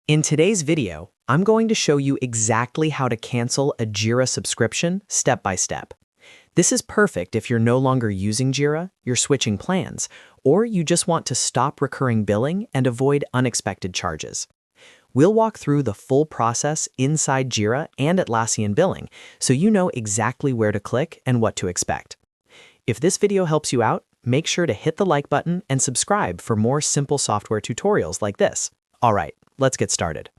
In today's video, I'm going to show you exactly how to cancel a Jira subscription step by step. This is perfect if you're no longer using Jira, you're switching plans, or you just want to stop recurring billing and avoid unexpected charges. We'll walk through the full process inside Jira and Atlassian billing so you know exactly where to click and what to expect. If this video helps you out, make sure to hit the like button and subscribe for more simple software tutorials like this. All right, let's get started.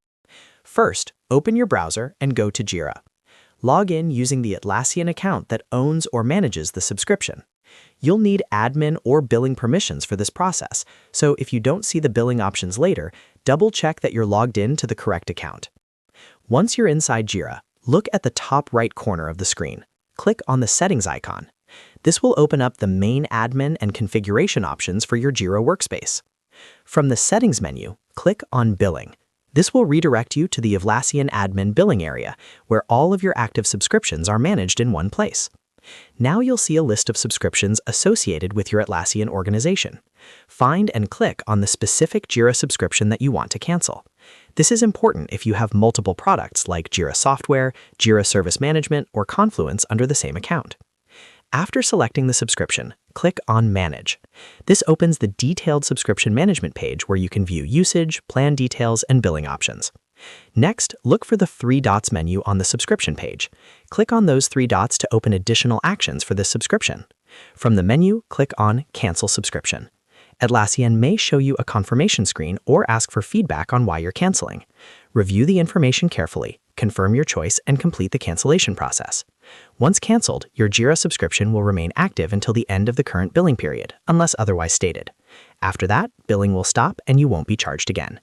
First, open your browser and go to Jira. Log in using the Atlassian account that owns or manages the subscription. You'll need admin or billing permissions for this process, so if you don't see the billing options later, double-check that you're logged in to the correct account. Once you're inside Jira, look at the top right corner of the screen. Click on the Settings icon. This will open up the main admin and configuration options for your Jira workspace. From the Settings menu, click on Billing. This will redirect you to the Atlassian admin billing area, where all of your active subscriptions are managed in one place. Now you'll see a list of subscriptions associated with your Atlassian organization. Find and click on the specific Jira subscription that you want to cancel. This is important if you have multiple products like Jira Software, Jira Service Management, or Confluence under the same account. After selecting the subscription, click on Manage. This opens the detailed subscription management page where you can view usage, plan details, and billing options. Next, look for the three dots menu on the subscription page. Click on those three dots to open additional actions for this subscription. From the menu, click on Cancel Subscription. Atlassian may show you a confirmation screen or ask for feedback on why you're canceling. Review the information carefully, confirm your choice, and complete the cancellation process. Once canceled, your Jira subscription will remain active until the end of the current billing period, unless otherwise stated. After that, billing will stop and you won't be charged again.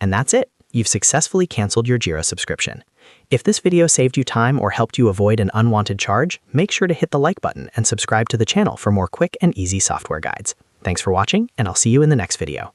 And that's it. You've successfully canceled your Jira subscription. If this video saved you time or helped you avoid an unwanted charge, make sure to hit the like button and subscribe to the channel for more quick and easy software guides. Thanks for watching, and I'll see you in the next video.